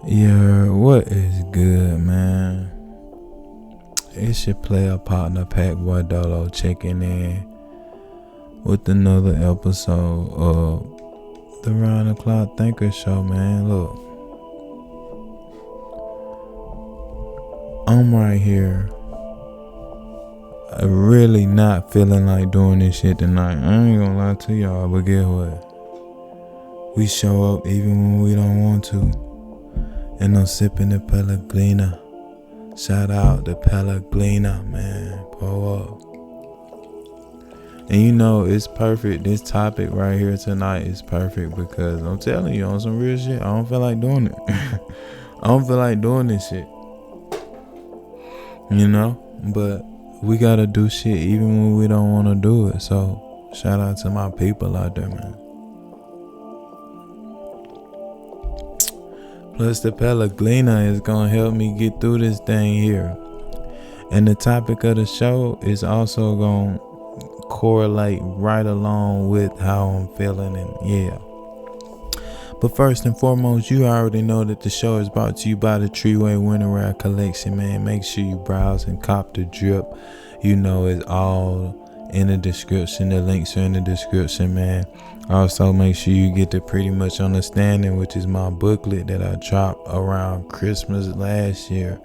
Yeah, what is good, man? It's your player partner, Packboy Dolo, checking in with another episode of the Round the Clock Thinker Show, man. Look, I'm right here. Really not feeling like doing this shit tonight. I ain't gonna lie to y'all, but guess what? We show up even when we don't want to. And I'm sipping the Pellegrina. Shout out to Pellegrina, man. Pull up. And you know, it's perfect. This topic right here tonight is perfect because I'm telling you, on some real shit, I don't feel like doing it. I don't feel like doing this shit. You know? But we gotta do shit even when we don't wanna do it. So shout out to my people out there, man. Plus the Pellegrina is gonna help me get through this thing here. And the topic of the show is also gonna correlate right along with how I'm feeling, and yeah. But first and foremost, you already know that the show is brought to you by the Treeway Winter Wear Collection, man. Make sure you browse and cop the drip. You know, it's all in the description. The links are in the description, man. Also, make sure you get the Pretty Much Understanding, which is my booklet that I dropped around Christmas last year.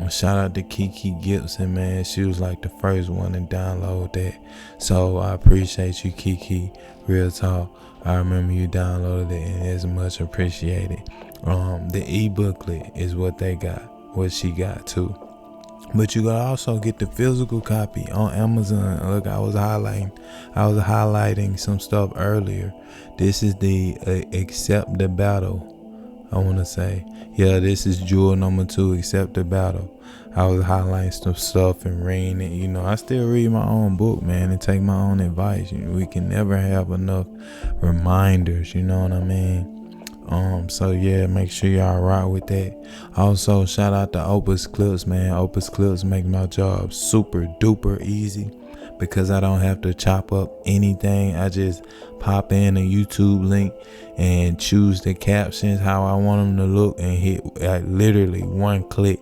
Shout out to Kiki Gibson, man. She was like the first one to download that. So I appreciate you, Kiki. Real talk. I remember you downloaded it and it's much appreciated. The e-booklet is what they got, what she got too. But you gotta also get the physical copy on Amazon. Look, I was highlighting some stuff earlier. This is the Accept the Battle. I want to say, yeah, this is jewel number 2, Accept the Battle. I was highlighting some stuff and reading it. You know, I still read my own book, man, and take my own advice. You know, we can never have enough reminders, you know what I mean? So yeah, make sure y'all rock with that. Also, shout out to Opus Clips, man. Opus Clips make my job super duper easy because I don't have to chop up anything. I just pop in a YouTube link and choose the captions how I want them to look and hit literally one click,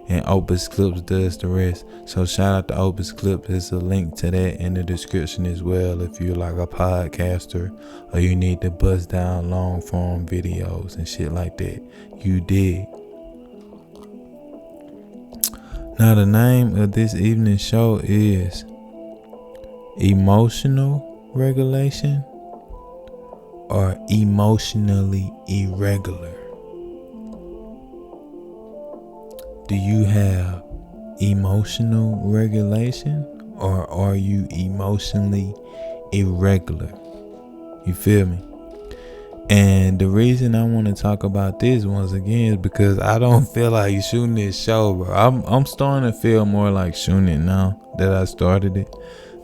and Opus Clips does the rest. So shout out to Opus Clips. There's a link to that in the description as well if you're like a podcaster or you need to bust down long form videos and shit like that. You dig. Now the name of this evening's show is Emotional Regulation or Emotionally Irregular. Do you have emotional regulation or are you emotionally irregular? You feel me? And the reason I want to talk about this once again is because I don't feel like shooting this show, bro. I'm starting to feel more like shooting it now that I started it,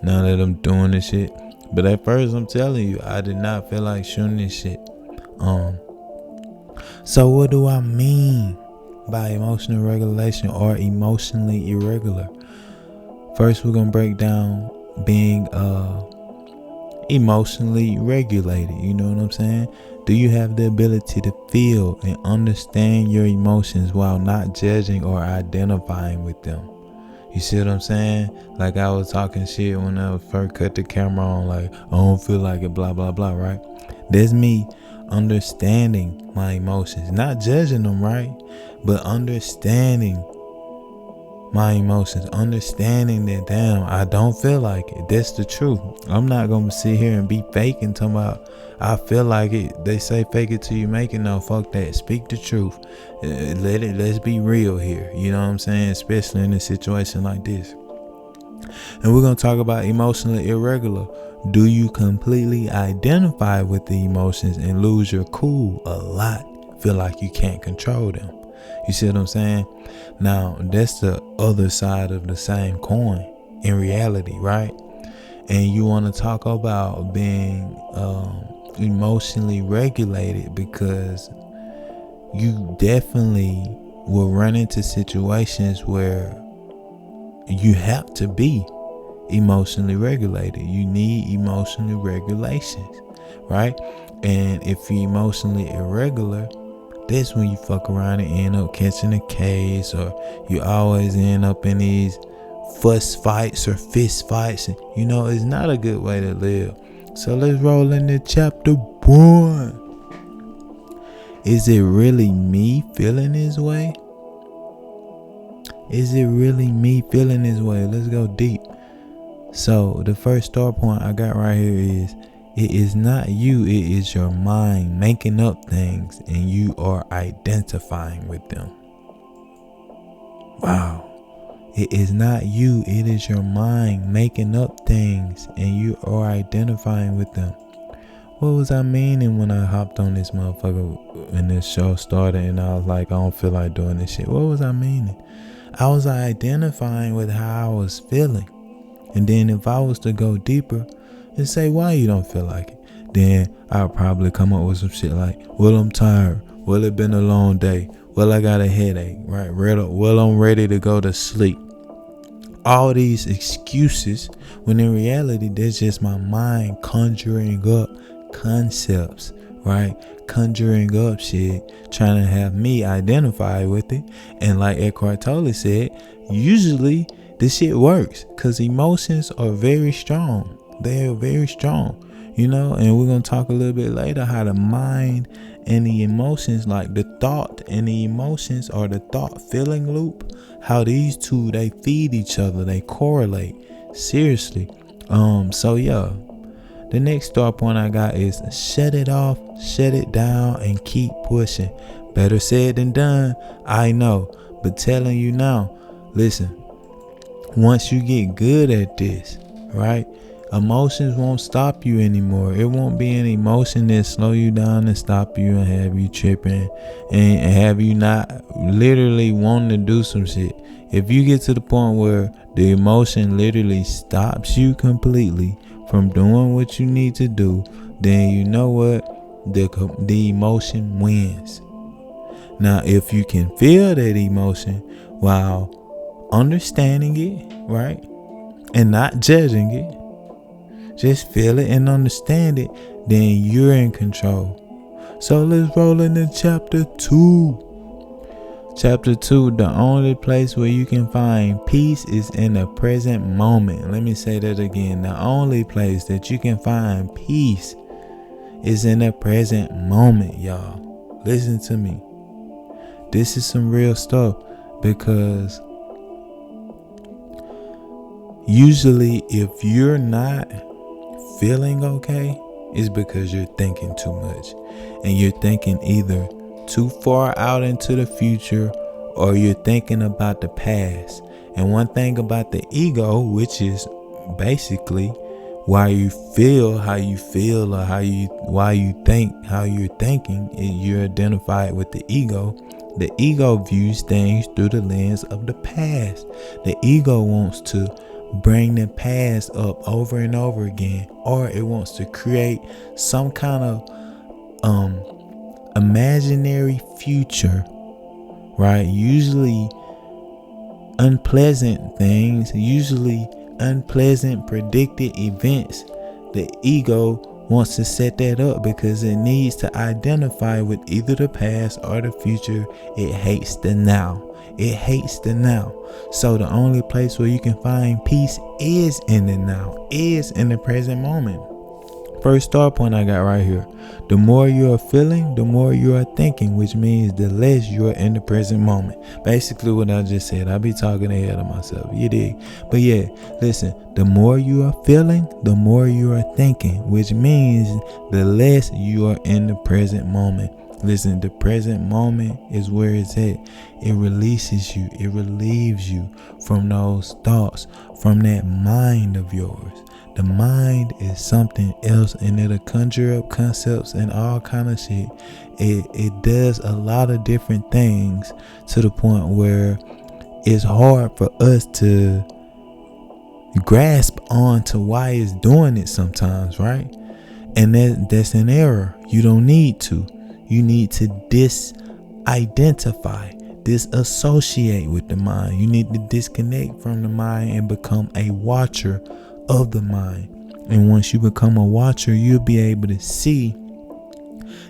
now that I'm doing this shit. But at first, I'm telling you, I did not feel like shooting this shit. So what do I mean by emotional regulation or emotionally irregular? First, we're gonna break down being emotionally regulated. You know what I'm saying? Do you have the ability to feel and understand your emotions while not judging or identifying with them? You see what I'm saying? Like I was talking shit when I first cut the camera on, like, I don't feel like it, blah, blah, blah, right? That's me understanding my emotions, not judging them, right? But understanding my emotions, understanding that, damn, I don't feel like it. That's the truth. I'm not gonna sit here and be faking, talking about I feel like it. They say fake it till you make it. No, fuck that. Speak the truth. Let's be real here. You know what I'm saying? Especially in a situation like this. And we're gonna talk about emotionally irregular. Do you completely identify with the emotions and lose your cool a lot? Feel like you can't control them? You see what I'm saying? Now, that's the other side of the same coin in reality, right? And you want to talk about being emotionally regulated because you definitely will run into situations where you have to be emotionally regulated. You need emotional regulations, right? And if you're emotionally irregular, that's when you fuck around and end up catching a case, or you always end up in these fuss fights or fist fights. And it's not a good way to live. So let's roll into chapter 1. Is it really me feeling this way? Is it really me feeling this way? Let's go deep. So the first start point I got right here is, it is not you, it is your mind making up things and you are identifying with them. Wow. It is not you, it is your mind making up things and you are identifying with them. What was I meaning when I hopped on this motherfucker and this show started and I was like, I don't feel like doing this shit? What was I meaning? I was identifying with how I was feeling. And then if I was to go deeper and say why you don't feel like it, then I'll probably come up with some shit like, well, I'm tired. Well, it's been a long day. Well, I got a headache, right? Well, I'm ready to go to sleep. All these excuses, when in reality, that's just my mind conjuring up concepts, right? Conjuring up shit, trying to have me identify with it. And like Eckhart Tolle said, usually this shit works because emotions are very strong. They are very strong, and we're going to talk a little bit later how the mind and the emotions, like the thought and the emotions, or the thought feeling loop, how these two, they feed each other, they correlate. Seriously. So yeah, the next start point I got is shut it off, shut it down, and keep pushing. Better said than done, I know, but telling you now, listen, once you get good at this, right, emotions won't stop you anymore. It won't be an emotion that slow you down and stop you and have you tripping and have you not literally wanting to do some shit. If you get to the point where the emotion literally stops you completely from doing what you need to do, then you know what? The emotion wins. Now, if you can feel that emotion while understanding it, right, and not judging it, just feel it and understand it, then you're in control. So let's roll into chapter 2. Chapter 2, the only place where you can find peace is in the present moment. Let me say that again. The only place that you can find peace is in the present moment, y'all. Listen to me. This is some real stuff, because usually if you're not feeling okay, it's because you're thinking too much, and you're thinking either too far out into the future or you're thinking about the past. And one thing about the ego, which is basically why you feel how you feel, or why you think how you're thinking, you're identified with the ego. The ego views things through the lens of the past. The ego wants to bring the past up over and over again, or it wants to create some kind of imaginary future, right? Usually unpleasant things, usually unpleasant predicted events. The ego wants to set that up because it needs to identify with either the past or the future. It hates the now. It hates the now. So the only place where you can find peace is in the now, is in the present moment. First start point I got right here. The more you are feeling, the more you are thinking, which means the less you are in the present moment. Basically what I just said. I be talking ahead of myself. You dig? But yeah, listen, the more you are feeling, the more you are thinking, which means the less you are in the present moment. Listen, the present moment is where it's at. It releases you. It relieves you from those thoughts, from that mind of yours. The mind is something else, and it'll conjure up concepts and all kind of shit. It does a lot of different things to the point where it's hard for us to grasp on to why it's doing it sometimes, right? And that's an error. You don't need to. You need to disassociate with the mind. You need to disconnect from the mind and become a watcher of the mind. And once you become a watcher, you'll be able to see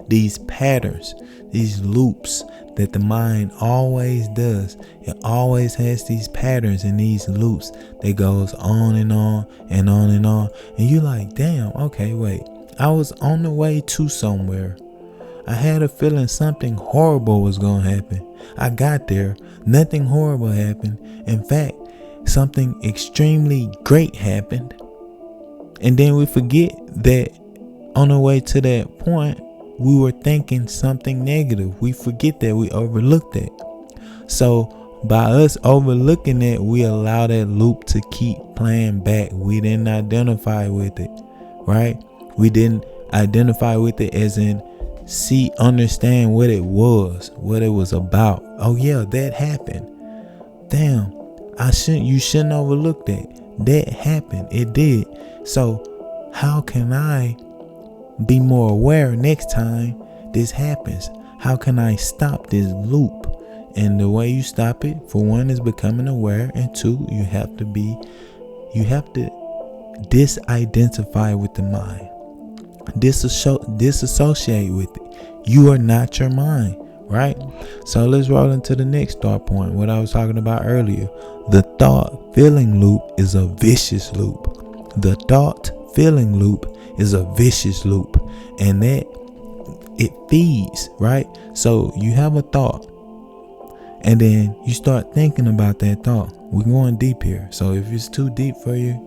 These patterns, these loops that the mind always does. It always has these patterns and these loops that goes on and on and on and on. And you're like, damn, okay, wait. I was on the way to somewhere. I had a feeling something horrible was going to happen. I got there. Nothing horrible happened. In fact, something extremely great happened. And then we forget that on the way to that point, we were thinking something negative. We forget that. We overlooked that. So by us overlooking that, we allow that loop to keep playing back. We didn't identify with it, right? We didn't identify with it as in understand what it was about. Oh yeah, that happened. Damn, you shouldn't overlook that. That happened. It did. So how can I be more aware next time this happens? How can I stop this loop? And the way you stop it, for one, is becoming aware, and two, you have to disidentify with the mind. Disassociate with it. You are not your mind, right? So let's roll into the next thought point, what I was talking about earlier. The thought feeling loop is a vicious loop. The thought feeling loop is a vicious loop, and that it feeds, right? So you have a thought, and then you start thinking about that thought. We're going deep here, so if it's too deep for you,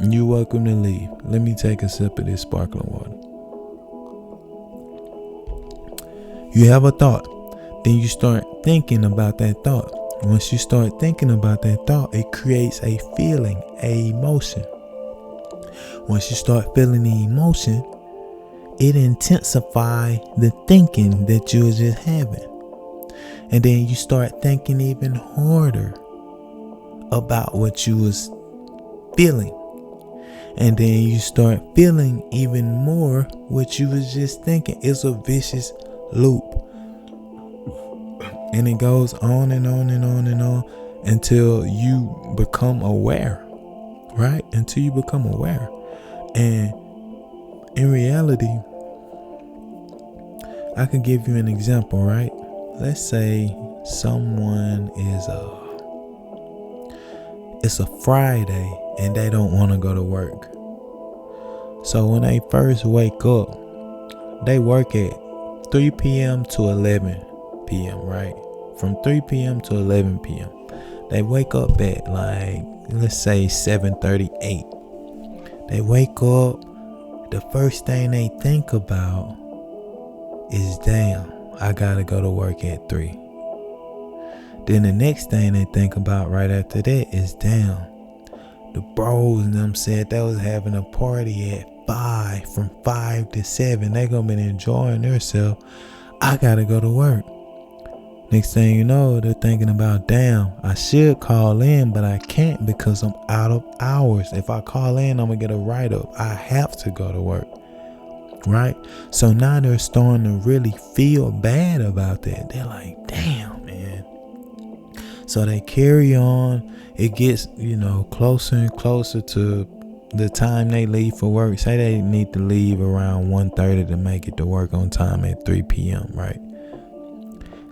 you're welcome to leave. Let me take a sip of this sparkling water. You have a thought, then you start thinking about that thought. Once you start thinking about that thought, it creates a feeling, a emotion. Once you start feeling the emotion, it intensifies the thinking that you were just having. And then you start thinking even harder about what you was feeling. And then you start feeling even more what you was just thinking. It's a vicious loop. And it goes on and on and on and on until you become aware, right? Until you become aware. And in reality, I can give you an example, right? Let's say someone it's a Friday and they don't want to go to work. So when they first wake up, they work at 3 p.m. to 11 p.m., right? From 3 p.m. to 11 p.m. They wake up at let's say 7:38. They wake up, the first thing they think about is, damn, I gotta go to work at 3. Then the next thing they think about right after that is, damn, the bros and them said they was having a party at 5, from 5 to 7. They gonna be enjoying themselves. I gotta go to work. Next thing you know, they're thinking about, damn, I should call in, but I can't because I'm out of hours. If I call in, I'm gonna get a write-up. I have to go to work, right? So now they're starting to really feel bad about that. They're like, damn, man. So they carry on. It gets, closer and closer to the time they leave for work. Say they need to leave around 1:30 to make it to work on time at 3 p.m., right?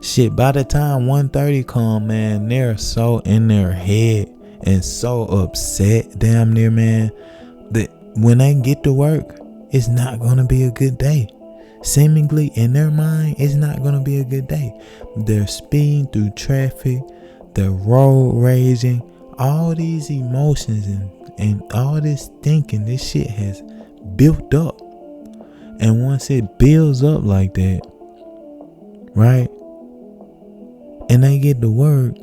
Shit, by the time 1:30 come, man, they're so in their head and so upset, damn near, man, that when they get to work, it's not going to be a good day. Seemingly, in their mind, it's not going to be a good day. They're speeding through traffic, they're road raging, all these emotions and all this thinking, this shit has built up. And once it builds up like that, right? And they get to work,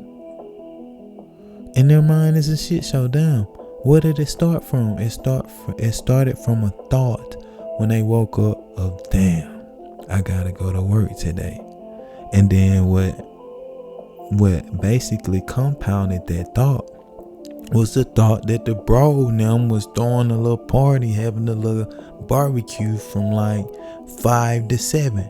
and their mind is a shit show. Damn, where did it start from? It started from a thought when they woke up of, damn, I gotta go to work today. And then what basically compounded that thought was the thought that the bro them was throwing a little party, having a little barbecue from 5 to 7.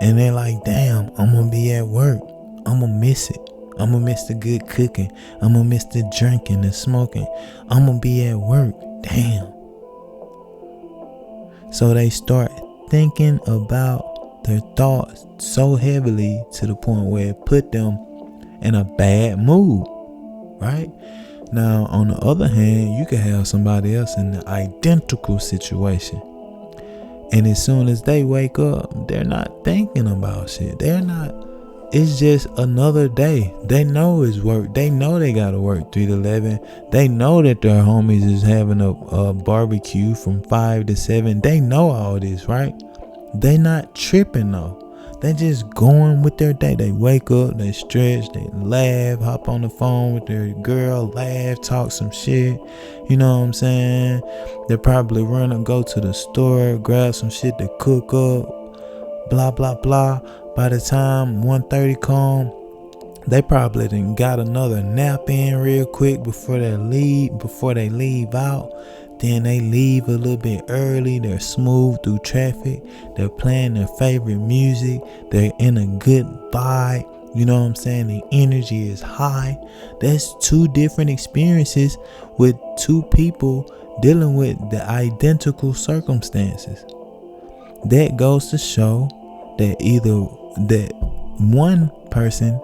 And they're like, damn, I'm gonna be at work. I'm gonna miss it. I'm gonna miss the good cooking. I'm gonna miss the drinking and smoking. I'm gonna be at work. Damn. So they start thinking about their thoughts so heavily to the point where it put them in a bad mood, right? Now, on the other hand, you could have somebody else in the identical situation. And as soon as they wake up, they're not thinking about shit. It's just another day. They know it's work. They know they gotta work 3 to 11. They know that their homies is having a barbecue from 5 to 7. They know all this, right? They not tripping though. They just going with their day. They wake up, they stretch, they laugh, hop on the phone with their girl, laugh, talk some shit. You know what I'm saying? They probably run and go to the store, grab some shit to cook up, blah, blah, blah. By the time 1:30 come, they probably done got another nap in real quick before they leave out. Then they leave a little bit early. They're smooth through traffic. They're playing their favorite music. They're in a good vibe. You know what I'm saying? The energy is high. That's two different experiences with two people dealing with the identical circumstances. That goes to show that that one person,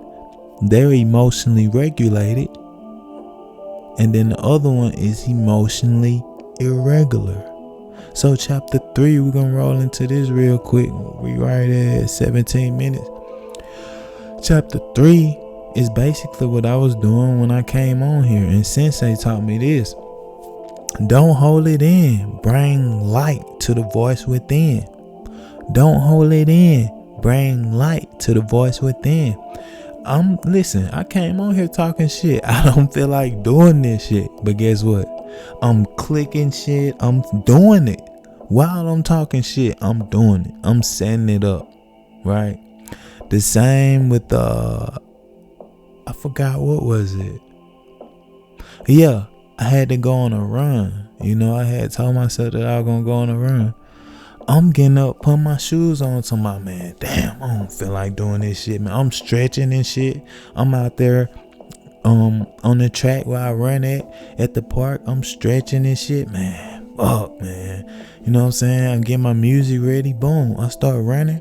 they're emotionally regulated, and then the other one is emotionally irregular. So chapter 3, we're gonna roll into this real quick. We right at 17 minutes. Chapter 3 is basically what I was doing when I came on here, and Sensei taught me this. Don't hold it in. Bring light to the voice within. Don't hold it in. Bring light to the voice within. Listen, I came on here talking shit. I don't feel like doing this shit. But guess what? I'm clicking shit. I'm doing it. While I'm talking shit, I'm doing it. I'm setting it up. Right? The same with I forgot what was it. Yeah, I had to go on a run. You know, I had told myself that I was gonna go on a run. I'm getting up, putting my shoes on to my man. Damn, I don't feel like doing this shit, man. I'm stretching and shit. I'm out there on the track where I run at the park. I'm stretching and shit, man. Fuck, man. You know what I'm saying? I'm getting my music ready. Boom. I start running.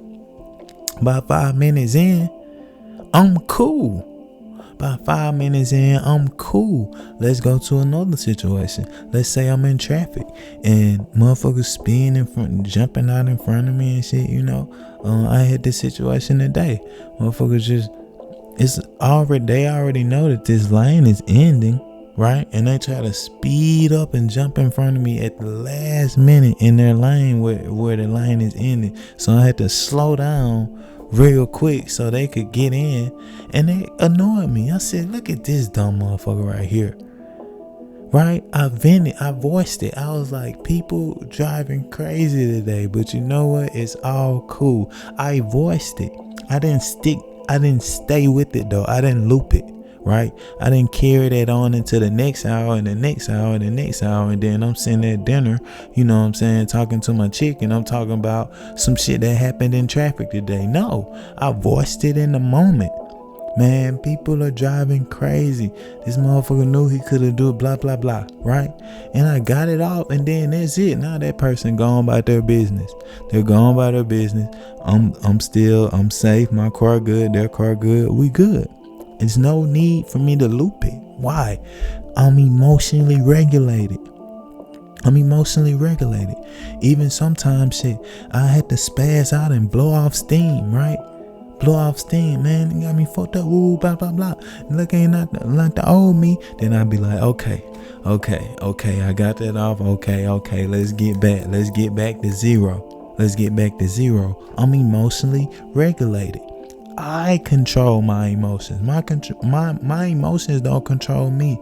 About 5 minutes in, I'm cool. About 5 minutes in, I'm cool. Let's go to another situation. Let's say I'm in traffic and motherfuckers spin in front, jumping out in front of me and shit. You know, I had this situation today. Motherfuckers they already know that this lane is ending, right? And they try to speed up and jump in front of me at the last minute in their lane where the lane is ending. So I had to slow down real quick so they could get in, and they annoyed me. I said, look at this dumb motherfucker right here. Right? I voiced it. I was like, people driving crazy today, but you know what? It's all cool. I voiced it. I didn't stay with it though. I didn't loop it. Right? I didn't carry that on into the next hour and the next hour and the next hour, and then I'm sitting at dinner, you know what I'm saying, talking to my chick, and I'm talking about some shit that happened in traffic today. No, I voiced it in the moment. Man, people are driving crazy. This motherfucker knew he could have do blah blah blah, right? And I got it off, and then that's it. Now that person gone about their business. They're gone by their business. I'm safe. My car good. Their car good. We good. There's no need for me to loop it. Why? I'm emotionally regulated. Even sometimes shit, I had to spaz out and blow off steam, right? Blow off steam, man. It got me fucked up. Woo, blah, blah, blah. Look, ain't not like the old me. Then I'd be like, okay. I got that off. Okay. Let's get back to zero. I'm emotionally regulated. I control my emotions. My emotions don't control me.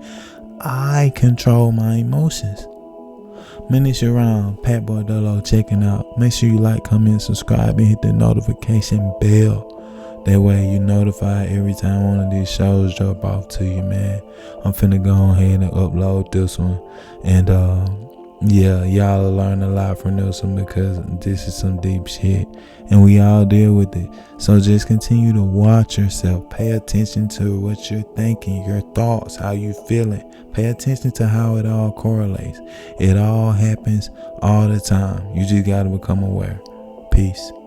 I control my emotions. Man, it's your round. Pat Boy Dolo checking out. Make sure you like, comment, subscribe, and hit the notification bell. That way you notified every time one of these shows drop off to you, man. I'm finna go ahead and upload this one. And yeah, y'all will learn a lot from this one because this is some deep shit. And we all deal with it. So just continue to watch yourself. Pay attention to what you're thinking, your thoughts, how you feeling. Pay attention to how it all correlates. It all happens all the time. You just got to become aware. Peace.